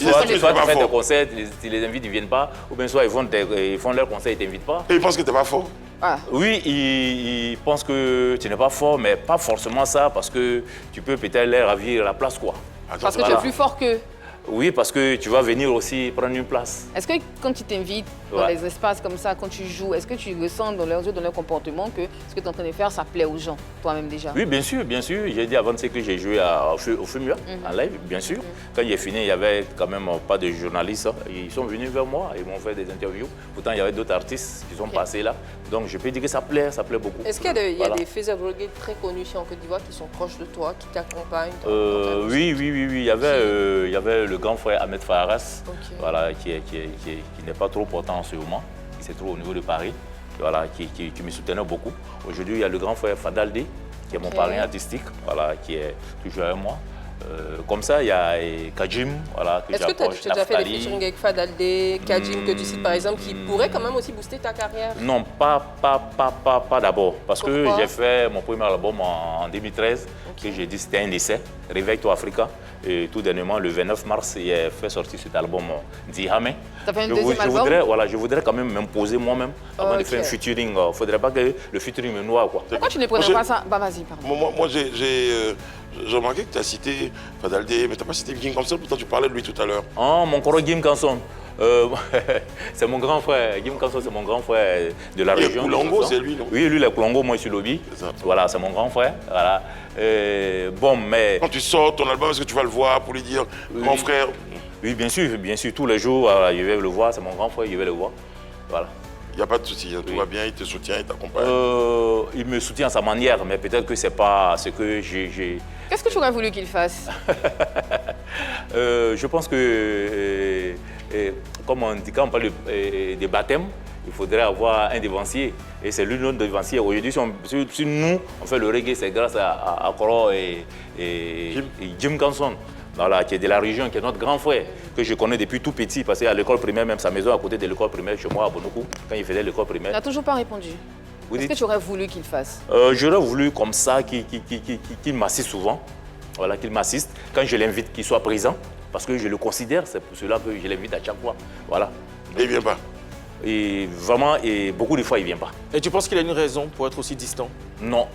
soit que les soit gens- tu fais pas des fort? concerts, tu les invites, ils ne viennent pas, ou bien soit ils font leur concert, ils ne t'invitent pas. Et ils pensent que t'es pas fort? Ah, Oui, ils pensent que tu n'es pas fort, mais pas forcément ça, parce que tu peux peut-être leur ravir la place, quoi. Attends, parce que Voilà. tu es plus fort qu'eux. Oui, parce que tu vas venir aussi prendre une place. Est-ce que quand tu t'invites dans Ouais. les espaces comme ça, quand tu joues, est-ce que tu ressens dans leurs yeux, dans leur comportement que ce que tu es en train de faire, ça plaît aux gens, toi-même déjà? Oui, bien sûr, bien sûr. J'ai dit avant de que j'ai joué au FEMUA, en live, bien sûr. Quand il est fini, il n'y avait quand même pas de journalistes. Hein. Ils sont venus vers moi, ils m'ont fait des interviews. Pourtant, il y avait d'autres artistes qui sont passés là. Donc, je peux dire que ça plaît beaucoup. Est-ce qu'il y a, il y a Voilà. des faiseurs de reggae très connus ici en Côte d'Ivoire qui sont proches de toi, qui t'accompagnent? Oui. Il y avait le grand frère Ahmed Faras, Ok. voilà, qui n'est pas trop portant en ce moment, qui se trouve au niveau de Paris, voilà, qui me soutenait beaucoup. Aujourd'hui, il y a le grand frère Fadaldé, qui est mon Ok. parrain artistique, voilà, qui est toujours avec moi. Comme ça, il y a Kajim, voilà, que Est-ce que tu as j'approche, déjà fait des Naftali. featuring avec Fadaldé, Kajim, que tu cites par exemple, qui pourraient quand même aussi booster ta carrière? Non, pas d'abord. Parce que Pourquoi? j'ai fait mon premier album en 2013, que j'ai dit c'était un essai, Réveille-toi Africa. Et tout dernièrement, le 29 mars, j'ai fait sortir cet album Dihame. T'as fait un deuxième album? Je voudrais quand même m'imposer moi-même avant de faire un featuring. Il ne faudrait pas que le featuring me noie, quoi. Pourquoi tu ne prenais pas ça? Bah vas-y, pardon. Moi, j'ai remarqué que tu as cité Fadaldé, mais tu n'as pas cité King Kamson, pourtant tu parlais de lui tout à l'heure. Oh, mon coro Gim Kanson. C'est mon grand frère. Gim Kanson, c'est mon grand frère de la Et région. Koulongo, c'est lui, non? Oui, lui, le Koulongo, moi, je suis Lobby. C'est ça. Voilà, c'est mon grand frère. Voilà. Bon, mais... Quand tu sors ton album, est-ce que tu vas le voir pour lui dire, mon frère? Oui, bien sûr, tous les jours, je vais le voir, c'est mon grand frère, je vais le voir. Voilà. Il n'y a pas de souci, tout va bien, il te soutient, il t'accompagne. Il me soutient à sa manière, mais peut-être que ce n'est pas ce que j'ai... Qu'est-ce que tu aurais voulu qu'il fasse? Je pense que, comme on dit, quand on parle des baptêmes, il faudrait avoir un dévancier. Et c'est lui notre dévancier. Aujourd'hui, si nous, on fait le reggae, c'est grâce à Koro et Jim Kanson. Voilà, qui est de la région, qui est notre grand frère, que je connais depuis tout petit, parce qu'à l'école primaire, même sa maison à côté de l'école primaire, chez moi à Bonoukou, quand il faisait l'école Il primaire. n'a toujours pas répondu. Qu'est-ce que tu aurais voulu qu'il fasse? J'aurais voulu comme ça qu'il m'assiste souvent, voilà, qu'il m'assiste. Quand je l'invite, qu'il soit présent, parce que je le considère, c'est pour cela que je l'invite à chaque fois. Voilà. Et il ne vient pas? Et vraiment, beaucoup de fois, il ne vient pas. Et tu penses qu'il a une raison pour être aussi distant? Non.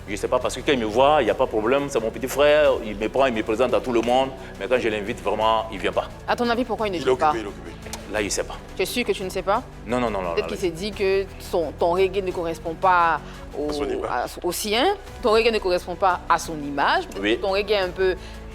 Je ne sais pas, parce que quand il me voit, il n'y a pas de problème, c'est mon petit frère, il me prend, il me présente à tout le monde, mais quand je l'invite, vraiment, il ne vient pas. À ton avis, pourquoi il ne Il est vient pas? occupé, il est occupé. Là, il ne sait pas. Tu es sûr que tu ne sais pas? Non. Peut-être qu'il s'est dit que ton reggae ne correspond pas au sien, ton reggae ne correspond pas à son image, peut-être Oui. que ton reggae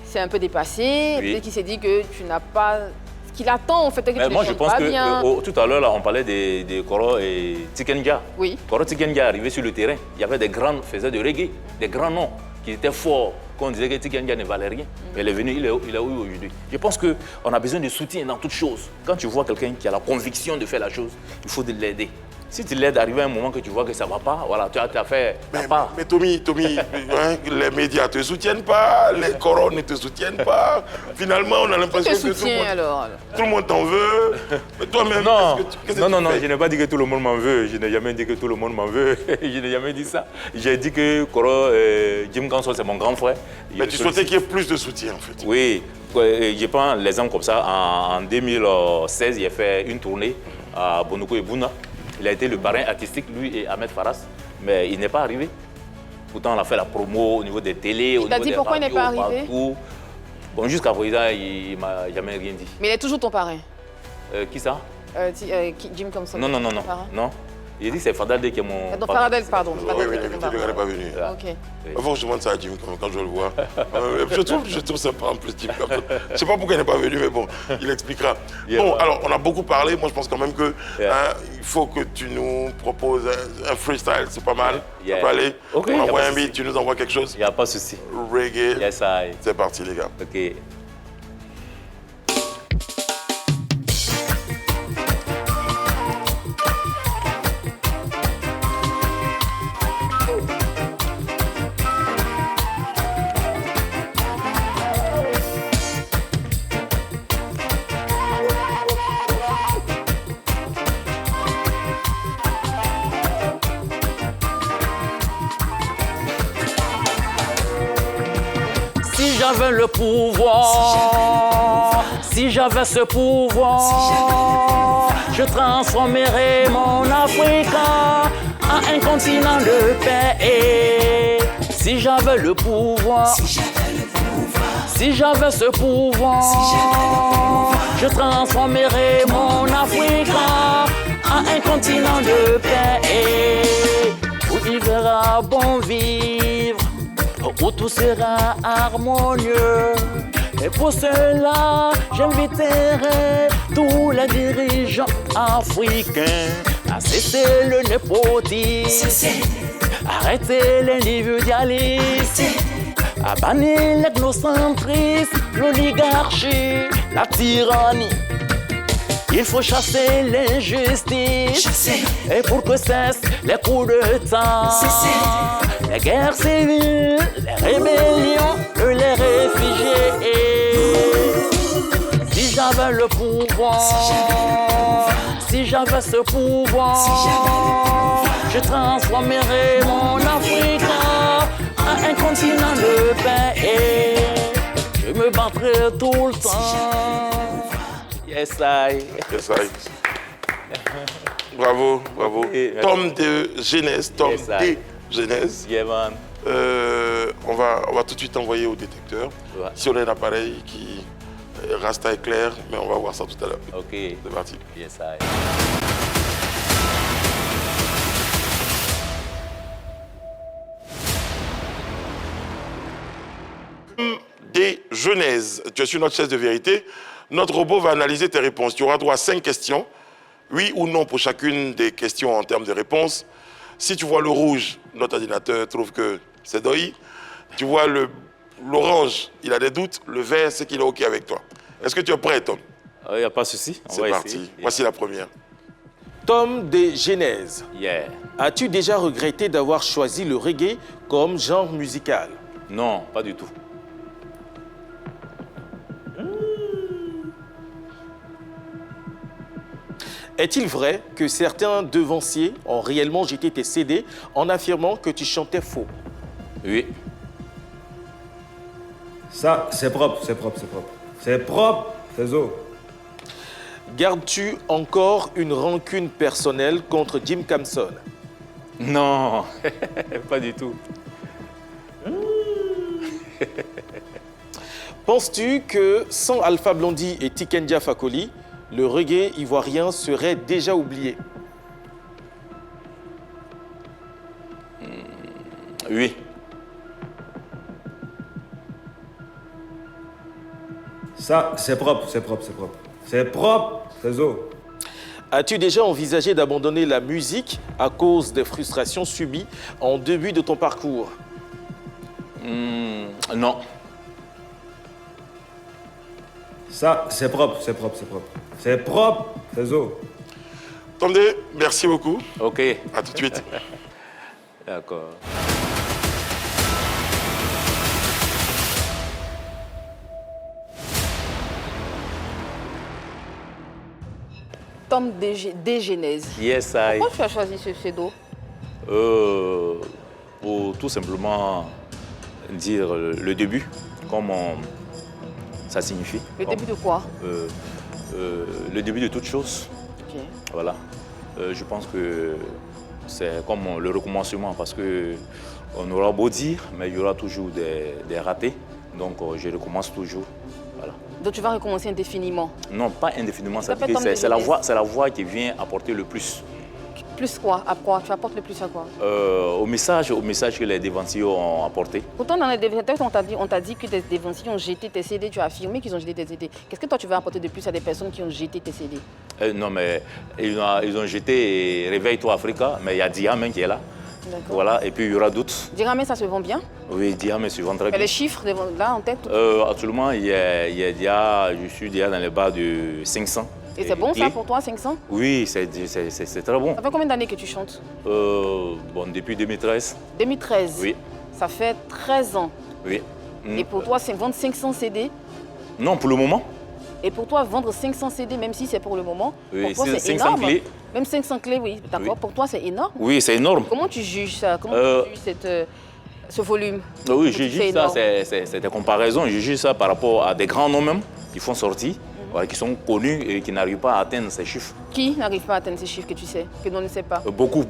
c'est un peu dépassé, Oui. peut-être qu'il s'est dit que tu n'as pas ce qu'il attend en fait, que tu ne Moi, je chantes pense pas que bien. tout à l'heure, là, on parlait de Koro et Tikenja. Oui. Koro Tikenja est arrivé sur le terrain. Il y avait des grands faiseurs de reggae, des grands noms qui étaient forts. Quand on disait que Tikenja ne valait rien, mais il est venu, il est où aujourd'hui? Je pense qu'on a besoin de soutien dans toute chose. Quand tu vois quelqu'un qui a la conviction de faire la chose, il faut l'aider. Si tu l'aides, arrivé à un moment que tu vois que ça ne va pas, voilà, tu as fait ta part. Mais Tommy, hein, les médias ne te soutiennent pas, les corons ne te soutiennent pas. Finalement, on a l'impression Te que soutient alors. tout le monde t'en veut. Mais toi-même, Non, qu'est-ce que non, tu fais? je n'ai pas dit que tout le monde m'en veut. Je n'ai jamais dit que tout le monde m'en veut. Je n'ai jamais dit ça. J'ai dit que Koro, Jim Kanson, c'est mon grand frère. Mais tu souhaitais qu'il y ait plus de soutien, en fait. Oui, je prends l'exemple comme ça. En 2016, il a fait une tournée à Bonoukou et Bouna. Il a été le parrain artistique, lui et Ahmed Faras, mais il n'est pas arrivé. Pourtant, on a fait la promo au niveau des télés, au niveau t'a dit des pourquoi il n'est radios, pas arrivé? partout. Bon, jusqu'à présent, il ne m'a jamais rien dit. Mais il est toujours ton parrain. Qui ça? Jim Kamson. Non. Ton parrain. Non. Il dit que c'est Fadaldé qui est mon... Donc Faradel, pardon. Oui, l'invité ne pas venu. Ok. Il faut que je demande ça à Jim quand je le vois. Je trouve sympa en plus, Jim. Je ne sais pas pourquoi il n'est pas venu, mais bon, il expliquera. Yeah, Bon, ouais. alors, on a beaucoup parlé. Moi, je pense quand même que il faut que tu nous proposes un freestyle. C'est pas mal. Yeah. Ça peut aller. Ok, On y a envoie pas un de beat, souci. tu nous envoies quelque chose. Il n'y a pas de souci. Reggae. Yes, I. C'est parti, les gars. OK. Si j'avais le pouvoir, si j'avais ce pouvoir, je transformerais mon Afrique en un continent de paix. Si j'avais le pouvoir, si j'avais ce pouvoir, je transformerais mon Afrique en un continent de paix. Où il verra bon vivre, où tout sera harmonieux. Et pour cela, j'inviterai tous les dirigeants africains à cesser le népotisme, arrêter l'individualisme, à bannir l'ethnocentrisme, l'oligarchie, la tyrannie. Il faut chasser l'injustice et pour que cessent les coups d'État, les guerres civiles, les rébellions, le des réfugiés. Si j'avais le pouvoir, si j'avais ce pouvoir, je transformerais mon Afrique en un continent de paix. Je me battrais tout le temps. Yes, I. Yes, I. Bravo, bravo. Tom de Genèse, Tom Yes, de I. Genèse. Yeah, man. On va tout de suite envoyer au détecteur. Ouais. Si on a un appareil qui rasta est clair, mais on va voir ça tout à l'heure. OK. C'est parti. Yes, I. Des Genèse. Tu es sur notre chaise de vérité. Notre robot va analyser tes réponses. Tu auras droit à 5 questions. Oui ou non pour chacune des questions en termes de réponse. Si tu vois le rouge, notre ordinateur trouve que c'est Doi. Tu vois l'orange, il a des doutes. Le vert, c'est qu'il est OK avec toi. Est-ce que tu es prêt, Tom? Il n'y a pas de souci. On C'est va parti. essayer. Yeah. Voici la première. Tom de Genèse. Yeah. As-tu déjà regretté d'avoir choisi le reggae comme genre musical? Non, pas du tout. Est-il vrai que certains devanciers ont réellement jeté tes CD en affirmant que tu chantais faux? Oui. Ça, c'est propre, c'est propre, c'est propre. C'est propre, c'est zo. Gardes-tu encore une rancune personnelle contre Jim Camson? Non, pas du tout. Penses-tu que sans Alpha Blondy et Tikenja Fakoli, le reggae ivoirien serait déjà oublié? Oui. Ça, c'est propre, c'est propre, c'est propre. C'est propre, c'est zo. As-tu déjà envisagé d'abandonner la musique à cause des frustrations subies en début de ton parcours? Non. Ça, c'est propre, c'est propre, c'est propre. C'est propre, c'est zo. Tom D, merci beaucoup. OK. À tout de suite. D'accord. Tom des Genèse. Yes, I. Pourquoi tu as choisi ce pseudo? Pour tout simplement dire le début, comme ça signifie. Le début de quoi? Le début de toute chose. Ok. Voilà. Je pense que c'est comme le recommencement parce que on aura beau dire, mais il y aura toujours des ratés. Donc je recommence toujours. Voilà. Donc tu vas recommencer indéfiniment? Non, pas indéfiniment. Ça fait C'est la voix qui vient apporter le plus. Plus quoi? À quoi? Tu apportes le plus à quoi? Au message que les dévanciers ont apporté. Pourtant, dans les dévanciers, on t'a dit que des dévanciers ont jeté tes CD. Tu as affirmé qu'ils ont jeté tes CD. Qu'est-ce que toi, tu vas apporter de plus à des personnes qui ont jeté tes CD? Non, mais ils ont jeté Réveille-toi Africa, mais il y a Diamant qui est là. D'accord. Voilà, et puis il y aura d'autres. Diramé, ça se vend bien? Oui, Diamant se vend très Mais bien. les chiffres là en tête? Actuellement, je suis déjà dans les bas de 500. Et c'est bon clés. ça pour toi, 500? Oui, c'est très bon. Ça fait combien d'années que tu chantes? Depuis 2013. 2013? Oui. Ça fait 13 ans. Oui. Et pour toi, c'est vendre 500 CD? Non, pour le moment. Et pour toi, vendre 500 CD, même si c'est pour le moment, Oui, pour toi, c'est 500 énorme. clés. Même 500 clés, oui. D'accord. Oui. Pour toi, c'est énorme. Oui, c'est énorme. Comment tu juges ça? Comment tu juges ce volume? Oui, Comment je tu fais juge ça, énorme? c'est des comparaisons. Je juge ça par rapport à des grands noms même qui font sortir, voilà, qui sont connus et qui n'arrivent pas à atteindre ces chiffres. Qui n'arrive pas à atteindre ces chiffres que tu sais, que l'on ne sait pas? Beaucoup.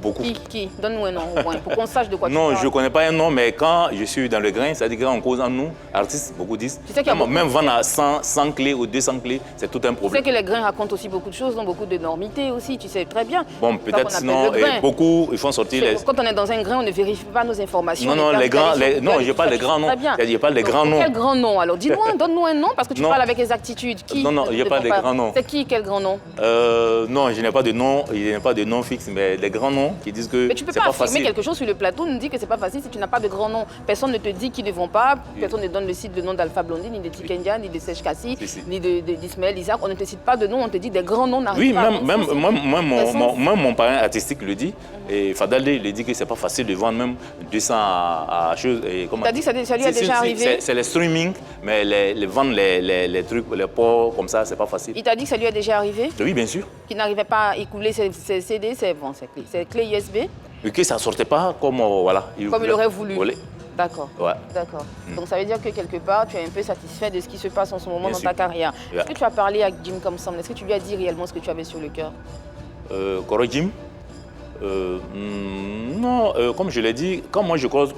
Qui? Donne-nous un nom au moins, pour qu'on sache de quoi tu Non, parles. je ne connais pas un nom, mais quand je suis dans le grain, c'est-à-dire qu'en causant nous, artistes, beaucoup disent, Tu sais qu'il y a beaucoup- même vendre à 100 clés ou 200 clés, c'est tout un Tu sais problème. que les grains racontent aussi beaucoup de choses, donc beaucoup d'énormité aussi, tu sais très bien. Bon, C'est ça peut-être qu'on appelle sinon, le grain. beaucoup, ils font sortir les... Quand on est dans un grain, on ne vérifie pas nos informations. Non, on les est grands, calé sur non, Google, je parle des tu sais grands noms. très bien. Je parle des Donc, grands noms. Quel grand nom alors? Dis-nous, donne-nous un nom parce que tu Non. parles avec exactitude. Qui? Non, j'ai pas de grands noms. C'est qui, quel grand nom? Non, je n'ai pas de nom, il n'y a pas de nom fixe, mais des grands noms qui disent que mais tu peux c'est pas pas affirmer facile. quelque chose sur le plateau, nous dit que c'est pas facile si tu n'as pas de grand nom. Personne ne te dit qu'ils ne vont pas, personne ne donne le nom d'Alpha Blondy, ni de Tikenja, ni de Sej Kassi, ni d'Ismaël Isaac. On ne te cite pas de nom, on te dit des grands noms n'arrivent pas. Oui, même mon parrain artistique le dit. Et Fadalde, il dit que c'est pas facile de vendre même 200 à chose. Tu as dit que ça lui est déjà arrivé? C'est le streaming, mais les vendre les trucs, les ports comme ça, c'est pas facile. Il t'a dit que ça lui est déjà arrivé? Oui, bien sûr. Qu'il n'arrivait pas à écouler ses CD, ses clés USB? Et que ça ne sortait pas comme, voilà, il aurait voulu. D'accord. Ouais. D'accord. Donc ça veut dire que quelque part, tu es un peu satisfait de ce qui se passe en ce moment dans ta carrière. Yeah. Est-ce que tu as parlé à Jim comme ça? Est-ce que tu lui as dit réellement ce que tu avais sur le cœur? Koro Jim non, comme je l'ai dit, quand moi je croise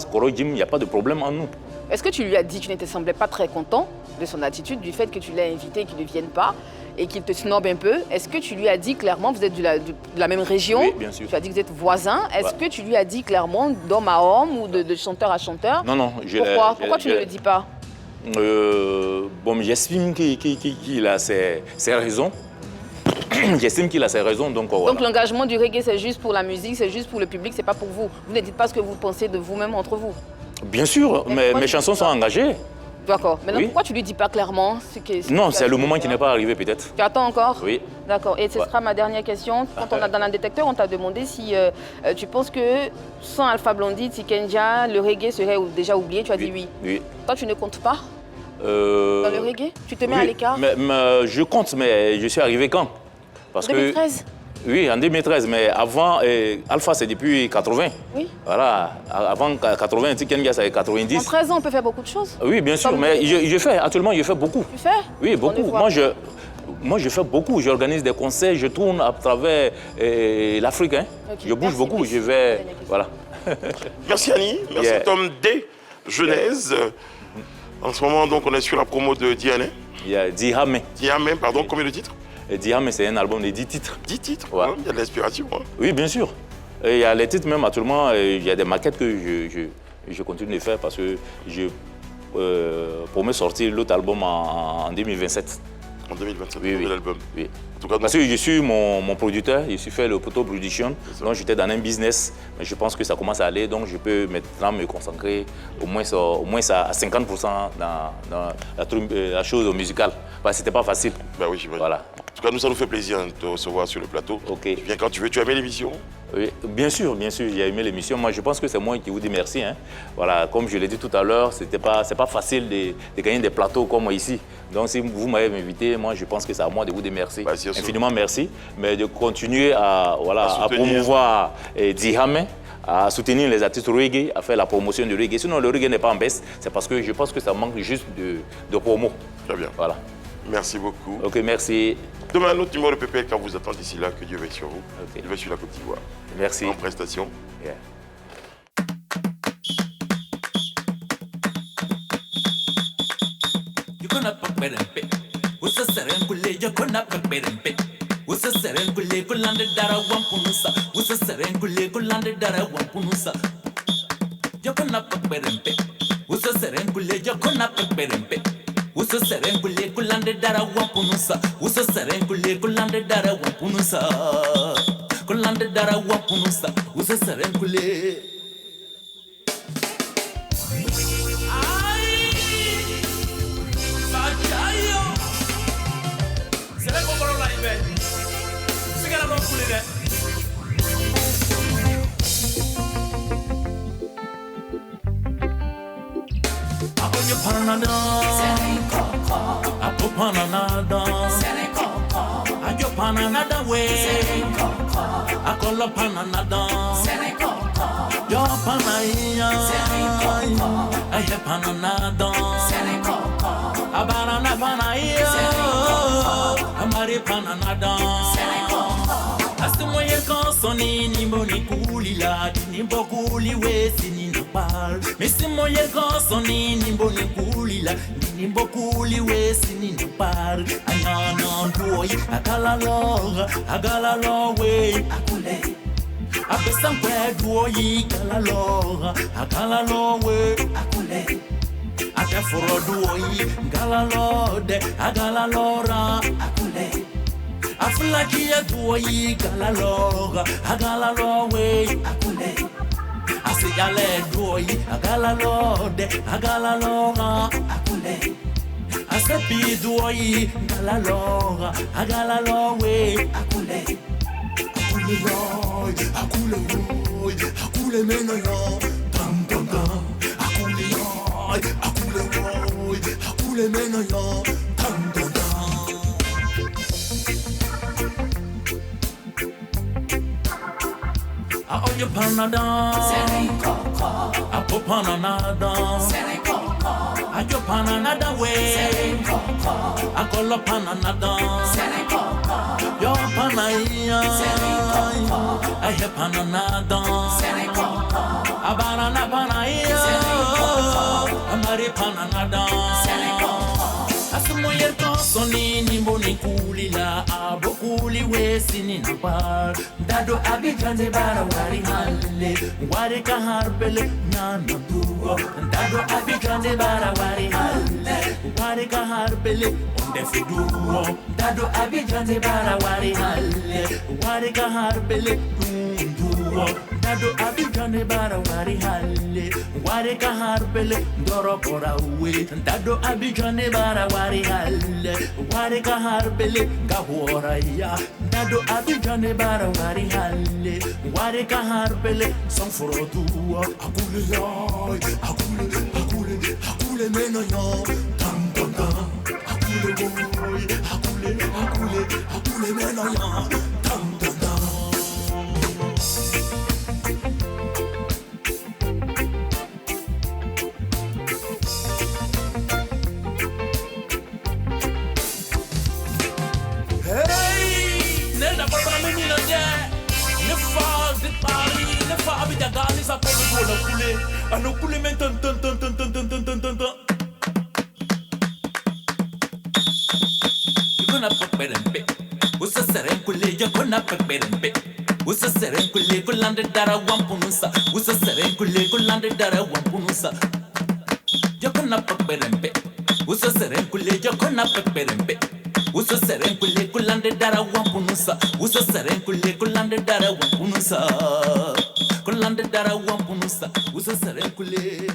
Koro Jim, il n'y a pas de problème en nous. Est-ce que tu lui as dit, tu ne te semblais pas très content de son attitude, du fait que tu l'as invité et qu'il ne vienne pas et qu'il te snobe un peu? Est-ce que tu lui as dit clairement, vous êtes de la même région? Oui, bien sûr. Tu as dit que vous êtes voisins. Est-ce que tu lui as dit clairement d'homme à homme ou de chanteur à chanteur? Non. Pourquoi tu ne le dis pas? Bon, j'estime qu'il a ses raisons. J'estime qu'il a ses raisons, donc voilà. Donc l'engagement du reggae, c'est juste pour la musique, c'est juste pour le public, c'est pas pour vous. Vous ne dites pas ce que vous pensez de vous-même entre vous. Bien sûr, mais mes chansons sont engagées. D'accord. Maintenant, pourquoi tu ne lui dis pas clairement ce que... Non, c'est le moment qui n'est pas arrivé peut-être. Tu attends encore? Oui. D'accord. Et ce sera ma dernière question. Quand on a dans un détecteur, on t'a demandé si tu penses que sans Alpha Blondy, Tikenja, le reggae serait déjà oublié. Tu as dit oui. Oui. Toi, tu ne comptes pas dans le reggae? Tu te mets à l'écart? Mais je compte, mais je suis arrivé quand? En 2013? Oui, en 2013, mais avant, Alpha c'est depuis 80. Oui. Voilà, avant 80, Tikenja c'est 90. En 13 ans, on peut faire beaucoup de choses. Oui, bien sûr, mais je fais, actuellement je fais beaucoup. Tu fais? Oui, beaucoup. Moi je fais beaucoup, j'organise des concerts, je tourne à travers l'Afrique. Hein. Okay. Je bouge beaucoup, je vais... Voilà. Merci Annie, merci Tom D. Genèse. En ce moment, donc, on est sur la promo de Diane. Dihame. Dihame, pardon, combien de titres? Dihame, c'est un album de 10 titres. 10 titres, ouais. Il y a de l'inspiration. Hein. Oui, bien sûr. Il y a les titres même actuellement, il y a des maquettes que je continue de faire parce que pour me sortir l'autre album en 2027. En 2027, oui, l'album. Oui. En tout cas, parce que je suis mon producteur, je suis fait le Poto Production, donc j'étais dans un business, mais je pense que ça commence à aller, donc je peux maintenant me concentrer au moins à 50% dans la chose musicale. Parce que c'était pas facile. Ben oui, j'imagine. Voilà. En tout cas, nous, ça nous fait plaisir de te recevoir sur le plateau. Ok. Tu viens quand tu veux. Tu as aimé l'émission? Oui, bien sûr, j'ai aimé l'émission. Moi, je pense que c'est moi qui vous dis merci. Hein. Voilà, comme je l'ai dit tout à l'heure, c'est pas facile de gagner des plateaux comme ici. Donc, si vous m'avez invité, moi, je pense que c'est à moi de vous dire merci. Bah, infiniment merci. Mais de continuer à promouvoir Dihame, à soutenir les artistes reggae, à faire la promotion du reggae. Sinon, le reggae n'est pas en baisse. C'est parce que je pense que ça manque juste de promo. Très bien. Voilà. Merci beaucoup. Ok, merci. Demain, un autre numéro de PPL quand vous attend d'ici là, que Dieu veille sur vous. Okay. Il va sur la Côte d'Ivoire. Merci. En prestation. Yeah. Uso serengule kulande dara wampunusa. Uso serengule kulande dara wampunusa. Kulande dara wampunusa. Uso serengule. Ay, Sachayo. Serengule kolo la ibe. Sigara no kulide. Aponyo panada. Apo panada. Ajo panada we. Akolo panada. Yo panaya. Aye panada. Abanana panaya. Amari panada. Asimo ye konsoni nimbo ni kulila. Nimbo kuli we sinino pal. Misimo ye konsoni nimbo ni kulila. Nimbo kuli we sinino pal. Anana boy. Agala lo we. Akule. Apesan kwe duoyi. Agala lo we. Akule. ate foro duoyi galalode agalalora akule afulakiya duoyi galalora agalalowe akule asigale duoyi agalalode agalalora akule asepi duoyi galalora agalalowe akule akule meno yo tam tam tam akule meno yo tam tam tam a oye panada serikoko a popanada serikoko a yo panada we serikoko a kolo panada serikoko yo panaya serikoko a he panada serikoko a banana panaya serikoko a mari panada serikoko asmoyer konsoni ni mboni kulila abokuli wesini napar dado abijane bara wari halle wari kaharbele nana duo dado abijane bara wari halle wari kaharbele onde fiduo dado abijane bara wari halle wari kaharbele duo dado abijane bara wari halle wari kaharbele ndoro pora we dado abijane bara wari halle wari kaharbele gahora ya dado abijane bara wari halle wari kaharbele son forodu akule ya akule meno yo tam tam tam akule boy akule meno yo tam tam tam. Sa polo la couler à nos couler maintenant Gonna pepperempe usa seren couler ya gonna pepperempe usa seren couler kulande dara wampunusa usa seren couler kulande dara wampunusa ya gonna pepperempe usa seren couler ya gonna pepperempe usa seren couler kulande dara wampunusa usa seren couler kulande dara wampunusa Kulande dara wampunusa usa seren kule